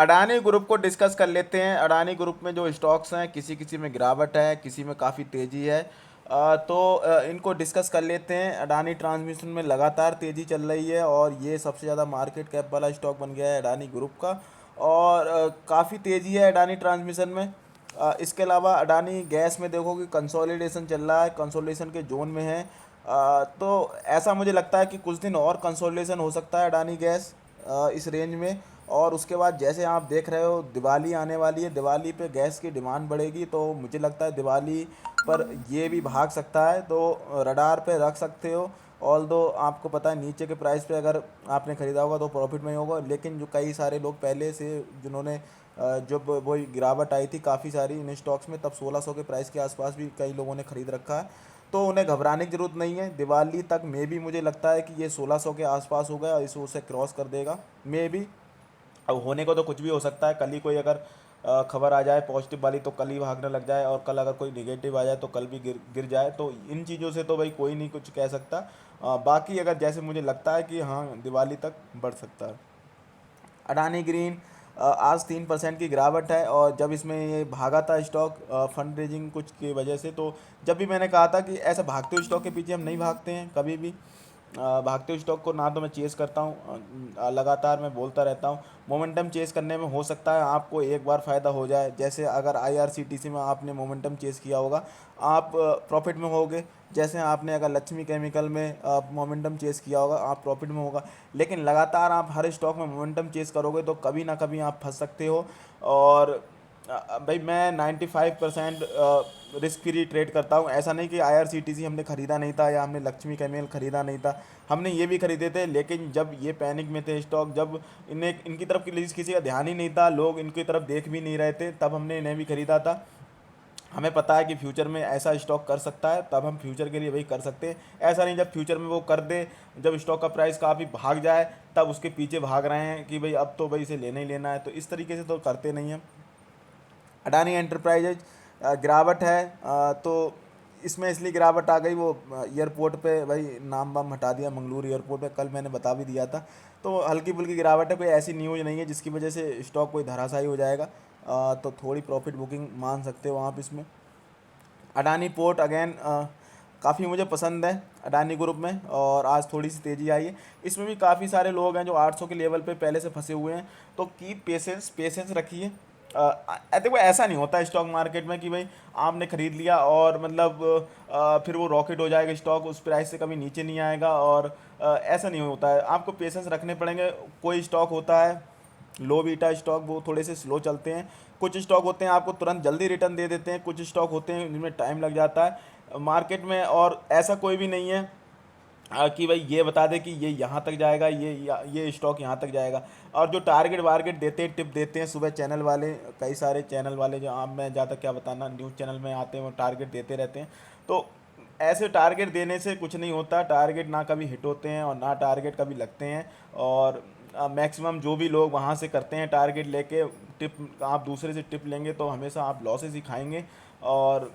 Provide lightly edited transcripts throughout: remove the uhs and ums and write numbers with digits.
Adani group को discuss कर लेते हैं। अडानी ग्रुप में जो स्टॉक्स हैं, किसी किसी में गिरावट है, किसी में काफ़ी तेज़ी है। इनको डिस्कस कर लेते हैं। अडानी ट्रांसमिशन में लगातार तेज़ी चल रही है और ये सबसे ज़्यादा मार्केट कैप वाला स्टॉक बन गया है अडानी ग्रुप का। और काफ़ी तेज़ी है अडानी ट्रांसमिशन में। इसके अलावा अडानी गैस में देखो कि कंसोलिडेशन चल रहा है, कंसोलिडेशन के जोन में है। तो ऐसा मुझे लगता है कि कुछ दिन और कंसोलिडेशन हो सकता है अडानी गैस इस रेंज में। और उसके बाद जैसे आप देख रहे हो दिवाली आने वाली है, दिवाली पे गैस की डिमांड बढ़ेगी, तो मुझे लगता है दिवाली पर ये भी भाग सकता है। तो रडार पे रख सकते हो। ऑल दो आपको पता है नीचे के प्राइस पे अगर आपने ख़रीदा होगा तो प्रॉफिट में ही होगा, लेकिन जो कई सारे लोग पहले से जिन्होंने जब वो गिरावट आई थी काफ़ी सारी इन स्टॉक्स में, तब 1600 के प्राइस के आसपास भी कई लोगों ने ख़रीद रखा है। तो उन्हें घबराने की ज़रूरत नहीं है। दिवाली तक मे भी मुझे लगता है कि ये 1600 के आसपास हो गया और इसे उसे क्रॉस कर देगा मे भी। अब होने को तो कुछ भी हो सकता है। कल ही कोई अगर खबर आ जाए पॉजिटिव वाली तो कल ही भागने लग जाए, और कल अगर कोई निगेटिव आ जाए तो कल भी गिर गिर जाए। तो इन चीज़ों से तो भाई कोई नहीं कुछ कह सकता। बाकी अगर जैसे मुझे लगता है कि हाँ दिवाली तक बढ़ सकता है। अडानी ग्रीन आज 3% की गिरावट है। और जब इसमें ये भागा था स्टॉक फंड रेजिंग कुछ की वजह से, तो जब भी मैंने कहा था कि ऐसे भागते हुए स्टॉक के पीछे हम नहीं भागते हैं कभी भी। भागते हुए स्टॉक को ना तो मैं चेस करता हूँ, लगातार मैं बोलता रहता हूँ। मोमेंटम चेस करने में हो सकता है आपको एक बार फ़ायदा हो जाए, जैसे अगर आईआरसीटीसी में आपने मोमेंटम चेस किया होगा आप प्रॉफिट में होगे। जैसे आपने अगर लक्ष्मी केमिकल में मोमेंटम चेस किया होगा आप प्रॉफिट में होगा। लेकिन लगातार आप हर स्टॉक में मोमेंटम चेस करोगे तो कभी ना कभी आप फंस सकते हो। और भाई मैं 95% रिस्क फ्री ट्रेड करता हूँ। ऐसा नहीं कि आईआरसीटीसी हमने ख़रीदा नहीं था या हमने लक्ष्मी केमिकल ख़रीदा नहीं था, हमने ये भी खरीदे थे। लेकिन जब ये पैनिक में थे स्टॉक, जब इन्हें इनकी तरफ किसी का ध्यान ही नहीं था, लोग इनकी तरफ देख भी नहीं रहे थे, तब हमने इन्हें भी ख़रीदा था। हमें पता है कि फ्यूचर में ऐसा स्टॉक कर सकता है, तब हम फ्यूचर के लिए वही कर सकते हैं। ऐसा नहीं जब फ्यूचर में वो कर दे, जब स्टॉक का प्राइस काफ़ी भाग जाए तब उसके पीछे भाग रहे हैं कि भाई अब तो भाई इसे लेना ही लेना है। तो इस तरीके से तो करते नहीं हैं। अडानी एंटरप्राइजेज गिरावट है। तो इसमें इसलिए गिरावट आ गई, वो एयरपोर्ट पे भाई नाम वाम हटा दिया मंगलुरु एयरपोर्ट पे, कल मैंने बता भी दिया था। तो हल्की फुल्की गिरावट है, कोई ऐसी न्यूज़ नहीं है जिसकी वजह से स्टॉक कोई धराशायी हो जाएगा। तो थोड़ी प्रॉफिट बुकिंग मान सकते हो आप इसमें। अडानी पोर्ट अगेन काफ़ी मुझे पसंद है अडानी ग्रुप में, और आज थोड़ी सी तेज़ी आई है। इसमें भी काफ़ी सारे लोग हैं जो 800 के लेवल पे पहले से फंसे हुए हैं। तो कीप पेशेंस, पेशेंस रखिए। देखो ऐसा नहीं होता स्टॉक मार्केट में कि भाई आपने ख़रीद लिया और मतलब फिर वो रॉकेट हो जाएगा स्टॉक, उस प्राइस से कभी नीचे नहीं आएगा। और ऐसा नहीं होता है, आपको पेशेंस रखने पड़ेंगे। कोई स्टॉक होता है लो बीटा स्टॉक, वो थोड़े से स्लो चलते हैं। कुछ स्टॉक होते हैं आपको तुरंत जल्दी रिटर्न दे देते हैं, कुछ स्टॉक होते हैं जिनमें टाइम लग जाता है मार्केट में। और ऐसा कोई भी नहीं है कि भाई ये बता दे कि ये यहाँ तक जाएगा, ये स्टॉक यहाँ तक जाएगा। और जो टारगेट वारगेट देते हैं, टिप देते हैं सुबह चैनल वाले, कई सारे चैनल वाले जो आप, मैं ज़्यादा क्या बताना, न्यूज़ चैनल में आते हैं वो टारगेट देते रहते हैं। तो ऐसे टारगेट देने से कुछ नहीं होता। टारगेट ना कभी हिट होते हैं और ना टारगेट कभी लगते हैं। और मैक्सिमम जो भी लोग वहाँ से करते हैं टारगेट लेके, टिप आप दूसरे से टिप लेंगे तो हमेशा आप लॉसेस ही खाएंगे। और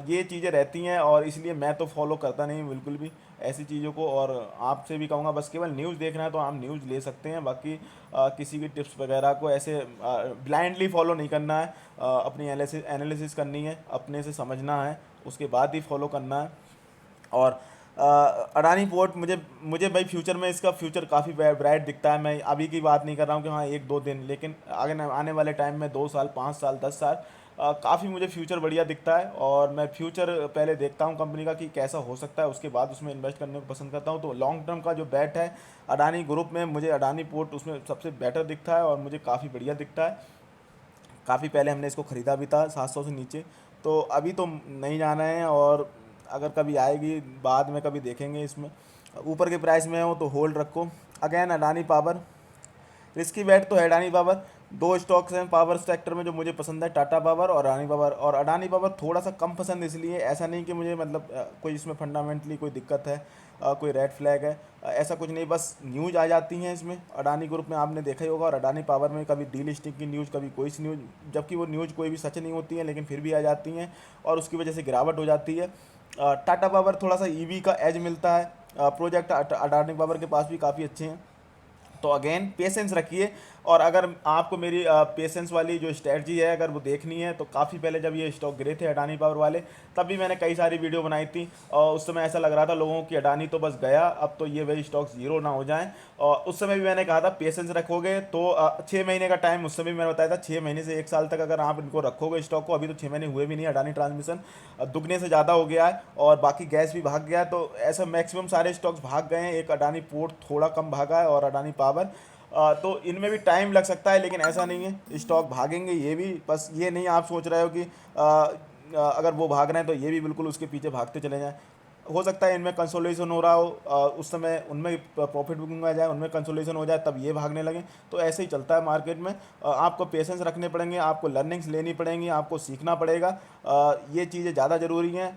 ये चीज़ें रहती हैं, और इसलिए मैं तो फॉलो करता नहीं बिल्कुल भी ऐसी चीज़ों को। और आपसे भी कहूँगा बस केवल न्यूज़ देखना है तो आप न्यूज़ ले सकते हैं, बाकी किसी की टिप्स वगैरह को ऐसे ब्लाइंडली फॉलो नहीं करना है। अपनी एनालिसिस एनालिसिस करनी है, अपने से समझना है, उसके बाद ही फॉलो करना है। और अडानी पोर्ट मुझे मुझे भाई फ्यूचर में इसका फ्यूचर काफ़ी ब्राइट दिखता है। मैं अभी की बात नहीं कर रहा हूँ कि हाँ एक दो दिन, लेकिन आगे आने वाले टाइम में 2 साल, 5 साल, 10 साल काफ़ी मुझे फ्यूचर बढ़िया दिखता है। और मैं फ्यूचर पहले देखता हूँ कंपनी का कि कैसा हो सकता है, उसके बाद उसमें इन्वेस्ट करने को पसंद करता हूँ। तो लॉन्ग टर्म का जो बैट है अडानी ग्रुप में, मुझे अडानी पोर्ट उसमें सबसे बेटर दिखता है और मुझे काफ़ी बढ़िया दिखता है। काफ़ी पहले हमने इसको ख़रीदा भी था 700 से नीचे। तो अभी तो नहीं जाना है, और अगर कभी आएगी बाद में कभी देखेंगे इसमें। ऊपर के प्राइस में हो तो होल्ड रखो। अगेन अडानी पावर, रिस्की बेट तो है अडानी पावर। दो स्टॉक्स हैं पावर सेक्टर में जो मुझे पसंद है, टाटा पावर और अडानी पावर। और अडानी पावर थोड़ा सा कम पसंद इसलिए, ऐसा नहीं कि मुझे मतलब कोई इसमें फंडामेंटली कोई दिक्कत है, कोई रेड फ्लैग है, ऐसा कुछ नहीं। बस न्यूज़ आ जाती हैं इसमें अडानी ग्रुप में, आपने देखा ही होगा। और अडानी पावर में कभी डी लिस्टिंग की न्यूज़, कभी कोई सी न्यूज़, जबकि वो न्यूज़ कोई भी सच नहीं होती है लेकिन फिर भी आ जाती हैं और उसकी वजह से गिरावट हो जाती है। टाटा पावर थोड़ा सा ईवी का एज मिलता है। प्रोजेक्ट अडानी पावर के पास भी काफ़ी अच्छे हैं। तो अगेन पेशेंस रखिए और अगर आपको मेरी पेशेंस वाली जो स्ट्रेटजी है अगर वो देखनी है, तो काफ़ी पहले जब ये स्टॉक गिरे थे अडानी पावर वाले, तब भी मैंने कई सारी वीडियो बनाई थी और उस समय ऐसा लग रहा था लोगों की अडानी तो बस गया, अब तो ये वही स्टॉक जीरो ना हो जाए। और उस समय भी मैंने कहा था पेशेंस रखोगे तो 6 महीने का टाइम उस समय भी मैंने बताया था, 6 महीने से 1 साल तक अगर आप इनको रखोगे स्टॉक को, अभी तो 6 महीने हुए भी नहीं, अडानी ट्रांसमिशन दुगने से ज़्यादा हो गया है और बाकी गैस भी भाग गया है, तो ऐसा मैक्सिमम सारे स्टॉक्स भाग गए हैं। एक अडानी पोर्ट थोड़ा कम भागा है और अडानी पावर, तो इनमें भी टाइम लग सकता है, लेकिन ऐसा नहीं है, स्टॉक भागेंगे ये भी। बस ये नहीं आप सोच रहे हो कि अगर वो भाग रहे हैं तो ये भी बिल्कुल उसके पीछे भागते चले जाएं। हो सकता है इनमें कंसोलिडेशन हो रहा हो, उस समय उनमें प्रॉफिट बुकिंग आ जाए, उनमें कंसोलिडेशन हो जाए, तब ये भागने लगे। तो ऐसे ही चलता है मार्केट में। आपको पेशेंस रखने पड़ेंगे, आपको लर्निंग्स लेनी पड़ेंगी, आपको सीखना पड़ेगा। ये चीज़ें ज़्यादा ज़रूरी हैं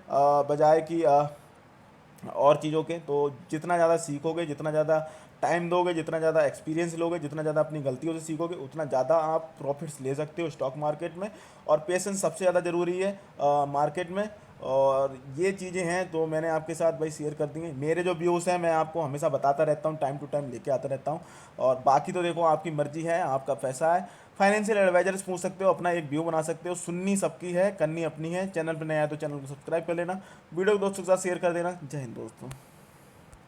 बजाय कि और चीज़ों के। तो जितना ज़्यादा सीखोगे, जितना ज़्यादा टाइम दोगे, जितना ज़्यादा एक्सपीरियंस लोगे, जितना ज़्यादा अपनी गलतियों से सीखोगे, उतना ज़्यादा आप प्रॉफिट्स ले सकते हो स्टॉक मार्केट में। और पेशेंस सबसे ज़्यादा ज़रूरी है मार्केट में। और ये चीज़ें हैं तो मैंने आपके साथ भाई शेयर कर दी हैं। मेरे जो व्यूज़ हैं मैं आपको हमेशा बताता रहता हूँ, टाइम टू टाइम लेके आता रहता हूँ। और बाकी तो देखो आपकी मर्ज़ी है, आपका पैसा है। फाइनेंशियल एडवाइजर से पूछ सकते हो, अपना एक व्यू बना सकते हो। सुननी सबकी है, करनी अपनी है। चैनल पर नया है तो चैनल को सब्सक्राइब कर लेना, वीडियो को दोस्तों के साथ शेयर कर देना। जय हिंद दोस्तों।